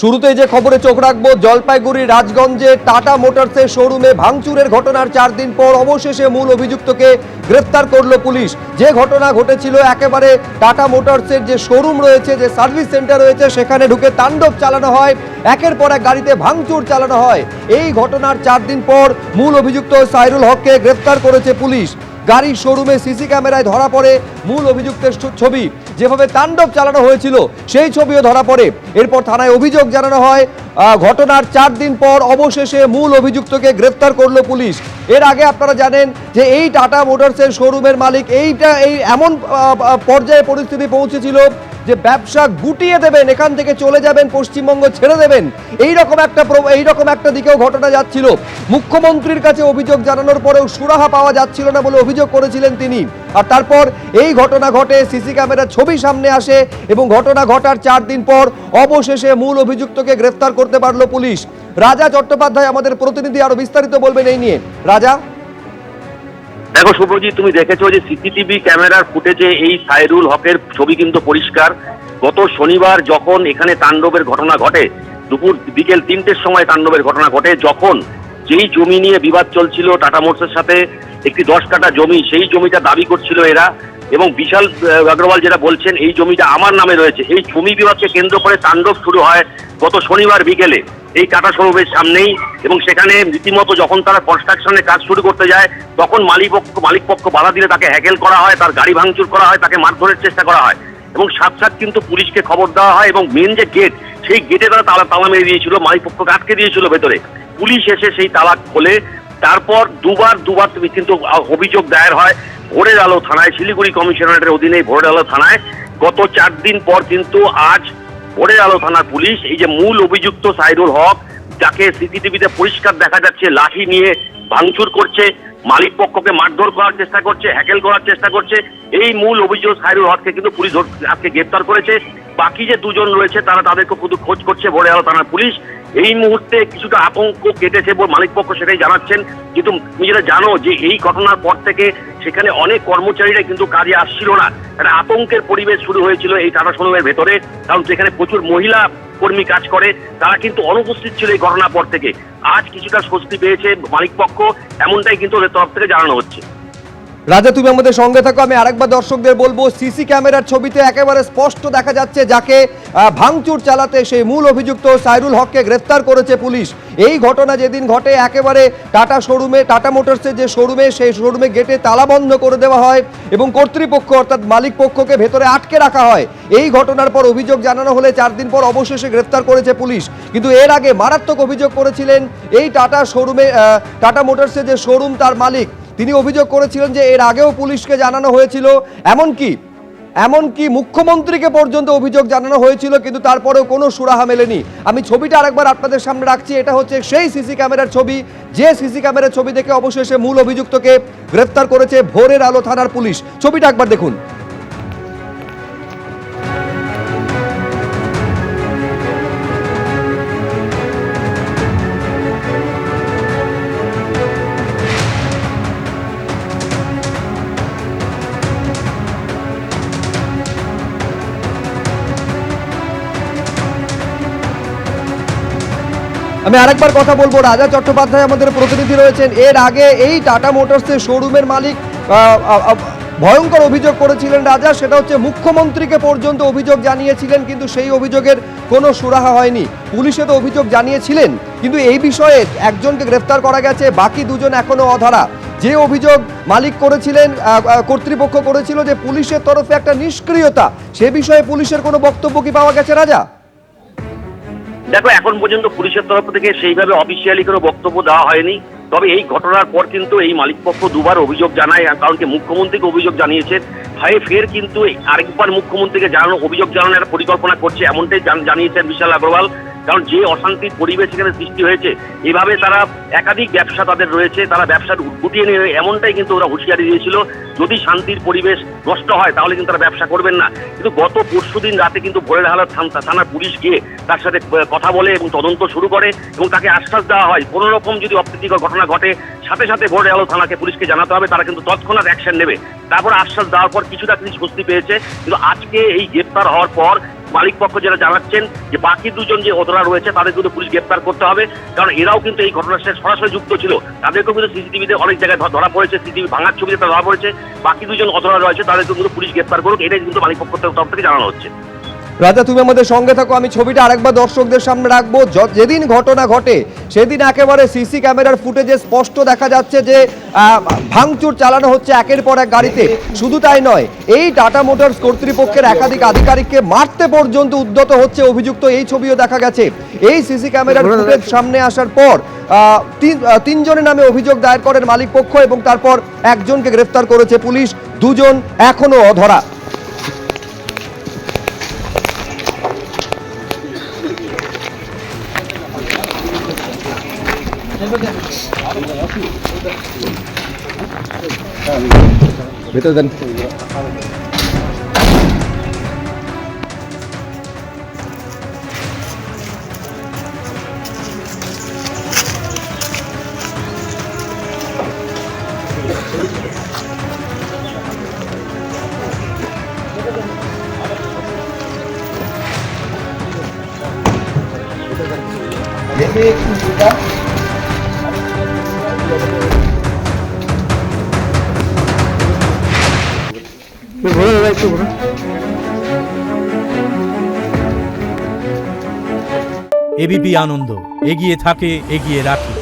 শুরুতেই যে খবরে চোখ রাখবো, জলপাইগুড়ি রাজগঞ্জে টাটা মোটরসের শোরুমে ভাঙচুরের ঘটনার 4 দিন পর অবশেষে মূল অভিযুক্তকে গ্রেফতার করলো পুলিশ। যে ঘটনা ঘটেছিল, একেবারে টাটা মোটরসের যে শোরুম রয়েছে, যে সার্ভিস সেন্টার রয়েছে, সেখানে ঢুকে তাণ্ডব চালানো হয়, একের পর এক গাড়িতে ভাঙচুর চালানো হয়। এই ঘটনার 4 দিন পর মূল অভিযুক্ত সাইরুল হককে গ্রেফতার করেছে পুলিশ। গাড়ির শোরুমে সিসি ক্যামেরায় ধরা পড়ে মূল অভিযুক্তের ছবি, যেভাবে তাণ্ডব চালানো হয়েছিল সেই ছবিও ধরা পড়ে। এরপর থানায় অভিযোগ জানানো হয়। ঘটনার 4 দিন পর অবশেষে মূল অভিযুক্তকে গ্রেফতার করলো পুলিশ। এর আগে আপনারা জানেন যে এই টাটা মোটরসের শোরুমের মালিক এই এমন পর্যায়ে পরিস্থিতি পৌঁছেছিল যে ব্যবসা গুটিয়ে দেবেন, এখান থেকে চলে যাবেন, পশ্চিমবঙ্গ ছেড়ে দেবেন, এইরকম একটা দিকেও ঘটনা যাচ্ছিল। মুখ্যমন্ত্রীর কাছে অভিযোগ জানানোর পরেও সুরাহা পাওয়া যাচ্ছিল না বলে অভিযোগ করেছিলেন তিনি। আর তারপর এই ঘটনা ঘটে, সিসি ক্যামেরার ছবি সামনে আসে এবং ঘটনা ঘটার 4 দিন পর অবশেষে মূল অভিযুক্তকে গ্রেফতার করতে পারলো পুলিশ। রাজা চট্টোপাধ্যায় আমাদের প্রতিনিধি আরো বিস্তারিত বলবেন এই নিয়ে। রাজা, দেখো শুভজিৎ, তুমি দেখেছো যে সিসিটিভি ক্যামেরার ফুটেজে এই সাইরুল হকের ছবি কিন্তু পরিষ্কার। গত শনিবার যখন এখানে তাণ্ডবের ঘটনা ঘটে, দুপুর বিকেল 3টের সময় তাণ্ডবের ঘটনা ঘটে, যখন যেই জমি নিয়ে বিবাদ চলছিল টাটা মোটরসের সাথে, একটি 10 কাঠা জমি, সেই জমিটা দাবি করছিল এরা, এবং বিশাল আগ্রওয়াল যেটা বলছেন এই জমিটা আমার নামে রয়েছে। এই জমি বিবাদকে কেন্দ্র করে তাণ্ডব শুরু হয় গত শনিবার বিকেলে এই টাটা শোরুমের সামনেই। এবং সেখানে রীতিমতো যখন তারা কনস্ট্রাকশনের কাজ শুরু করতে যায়, তখন মালিক পক্ষ বাধা দিলে তাকে হ্যাকেল করা হয়, তার গাড়ি ভাঙচুর করা হয়, তাকে মারধরের চেষ্টা করা হয়, এবং সাথে সাথে কিন্তু পুলিশকে খবর দেওয়া হয়। এবং মেন যে গেট, সেই গেটে তারা তালা মেরে দিয়েছিল, মালিক পক্ষকে আটকে দিয়েছিল ভেতরে। পুলিশ এসে সেই তালা খোলে। তারপর দুবার কিন্তু অভিযোগ দায়ের হয় ভোরের আলো থানায়, শিলিগুড়ি কমিশনারেটের অধীনে ভোরের আলো থানায়। গত 4 দিন পর কিন্তু আজ ভোরের আলো থানার পুলিশ এই যে মূল অভিযুক্ত সাইরুল হক, যাকে সিসিটিভিতে পরিষ্কার দেখা যাচ্ছে লাঠি নিয়ে ভাঙচুর করছে, মালিক পক্ষকে মারধর করার চেষ্টা করছে, হ্যাকেল করার চেষ্টা করছে, এই মূল অভিযোগ সাইরুল হককে কিন্তু পুলিশ আজকে গ্রেপ্তার করেছে। বাকি যে 2 জন রয়েছে তাদেরকে শুধু খোঁজ করছে ভোরের আলো থানার পুলিশ। এই মুহূর্তে কিছুটা আতঙ্ক কেটেছে মালিক পক্ষ, সেটাই জানাচ্ছেন। কিন্তু তুমি যেটা জানো যে এই ঘটনার পর থেকে সেখানে অনেক কর্মচারীরা কিন্তু কাজে আসছিল না, একটা আতঙ্কের পরিবেশ শুরু হয়েছিল এই টাটা শোরুমের ভেতরে। কারণ সেখানে প্রচুর মহিলা কর্মী কাজ করে, তারা কিন্তু অনুপস্থিত ছিল এই ঘটনার পর থেকে। আজ কিছুটা স্বস্তি পেয়েছে মালিক পক্ষ, এমনটাই কিন্তু ওদের তরফ থেকে জানানো হচ্ছে। রাজা, তুমি আমাদের সঙ্গে থাকো। আমি আরেকবার দর্শকদের বলবো, সিসি ক্যামেরার ছবিতে একেবারে স্পষ্ট দেখা যাচ্ছে যাকে ভাঙচুর চালাতে সেই মূল অভিযুক্ত সাইরুল হককে গ্রেফতার করেছে পুলিশ। এই ঘটনা যেদিন ঘটে, একেবারে টাটা মোটরসের যে শোরুমে, সেই শোরুমে গেটে তালা বন্ধ করে দেওয়া হয় এবং কর্তৃপক্ষ অর্থাৎ মালিক পক্ষকে ভেতরে আটকে রাখা হয়। এই ঘটনার পর অভিযোগ জানানো হলে 4 দিন পর অবশেষে গ্রেফতার করেছে পুলিশ। কিন্তু এর আগে মারাত্মক অভিযোগ করেছিলেন এই টাটা মোটরসের যে শোরুম, তার মালিক। তিনি অভিযোগ করেছিলেন যে এর আগেও পুলিশকে জানানো হয়েছিল, এমনকি মুখ্যমন্ত্রীকে পর্যন্ত অভিযোগ জানানো হয়েছিল, কিন্তু তারপরেও কোনো সুরাহা মেলেনি। আমি ছবিটা আরেকবার আপনাদের সামনে রাখছি। এটা হচ্ছে সেই সিসি ক্যামেরার ছবি, যে সিসি ক্যামেরার ছবি দেখে অবশেষে মূল অভিযুক্তকে গ্রেফতার করেছে ভোরের আলো থানার পুলিশ। ছবিটা একবার দেখুন। আমি আরেকবার কথা বলবো, রাজা চট্টোপাধ্যায় আমাদের প্রতিনিধি রয়েছেন। এর আগে এই টাটা মোটরসের শোরুমের মালিক ভয়ঙ্কর অভিযোগ করেছিলেন রাজা, সেটা হচ্ছে মুখ্যমন্ত্রীকে পর্যন্ত অভিযোগ জানিয়েছিলেন, কিন্তু সেই অভিযোগের কোনো সুরাহা হয়নি। পুলিশে তো অভিযোগ জানিয়েছিলেন, কিন্তু এই বিষয়ে একজনকে গ্রেফতার করা গেছে, বাকি 2 জন এখনো অধরা। যে অভিযোগ মালিক করেছিলেন, কর্তৃপক্ষ করেছিল যে পুলিশের তরফে একটা নিষ্ক্রিয়তা, সে বিষয়ে পুলিশের কোনো বক্তব্য কি পাওয়া গেছে রাজা? দেখো, এখন পর্যন্ত পুলিশের তরফ থেকে সেইভাবে অফিসিয়ালি কোনো বক্তব্য দেওয়া হয়নি। তবে এই ঘটনার পর কিন্তু এই মালিকপক্ষ 2বার অভিযোগ জানায়, কারণ কি মুখ্যমন্ত্রীকে অভিযোগ জানিয়েছেন। ফের কিন্তু আরেকবার মুখ্যমন্ত্রীকে অভিযোগ জানানোর একটা পরিকল্পনা করছে, এমনটাই জানিয়েছেন বিশাল আগ্রওয়াল। কারণ যে অশান্তির পরিবেশ এখানে সৃষ্টি হয়েছে, এভাবে তারা একাধিক ব্যবসা তাদের রয়েছে, তারা ব্যবসা গুটিয়ে নিয়ে, এমনটাই কিন্তু ওরা হুঁশিয়ারি দিয়েছিল। যদি শান্তির পরিবেশ নষ্ট হয় তাহলে কিন্তু তারা ব্যবসা করবেন না। কিন্তু গত পরশুদিন রাতে কিন্তু ভোরের আলো থানার পুলিশ গিয়ে তার সাথে কথা বলে এবং তদন্ত শুরু করে, এবং তাকে আশ্বাস দেওয়া হয় কোনো রকম যদি অপ্রীতিকর ঘটনা ঘটে সাথে সাথে ভোরের আলো থানাকে পুলিশকে জানাতে হবে, তারা কিন্তু তৎক্ষণাৎ অ্যাকশন নেবে। তারপর আশ্বাস দেওয়ার পর কিছুটা তিনি স্বস্তি পেয়েছে। কিন্তু আজকে এই গ্রেপ্তার হওয়ার পর মালিক পক্ষ যেটা জানাচ্ছেন যে বাকি দুজন যে অধরা রয়েছে তাদের কিন্তু পুলিশ গ্রেপ্তার করতে হবে, কারণ এরাও কিন্তু এই ঘটনার সাথে সরাসরি যুক্ত ছিল। তাদেরকেও কিন্তু সিসিটিভিতে অনেক জায়গায় ধরা পড়েছে, সিসিটিভি ভাঙার ছবিতে ধরা পড়েছে। বাকি দুজন অধরা রয়েছে তাদেরকে কিন্তু পুলিশ গ্রেপ্তার করুক, এটাই কিন্তু মালিক পক্ষ তরফ থেকে জানানো হচ্ছে। রাজা, তুমি আমাদের সঙ্গে থাকো, আমি ছবিটা আরেকবার দর্শকদের সামনে রাখবো। যেদিন ঘটনা ঘটে সেদিন একেবারে সিসি ক্যামেরার ফুটেজে স্পষ্ট দেখা যাচ্ছে যে ভাঙচুর চালানো হচ্ছে একের পর এক গাড়িতে। শুধু তাই নয়, এই টাটা মোটরস কর্তৃপক্ষের একাধিক আধিকারিককে মারতে পর্যন্ত উদ্যত হচ্ছে অভিযুক্ত, এই ছবিও দেখা গেছে। এই সিসি ক্যামেরার ফুটেজ সামনে আসার পর তিনজনের নামে অভিযোগ দায়ের করেন মালিক পক্ষ এবং তারপর একজনকে গ্রেফতার করেছে পুলিশ, দুজন এখনো অধরা। ভেতরে দেন। এবিপি আনন্দ, এগিয়ে থাকে, এগিয়ে রাখে।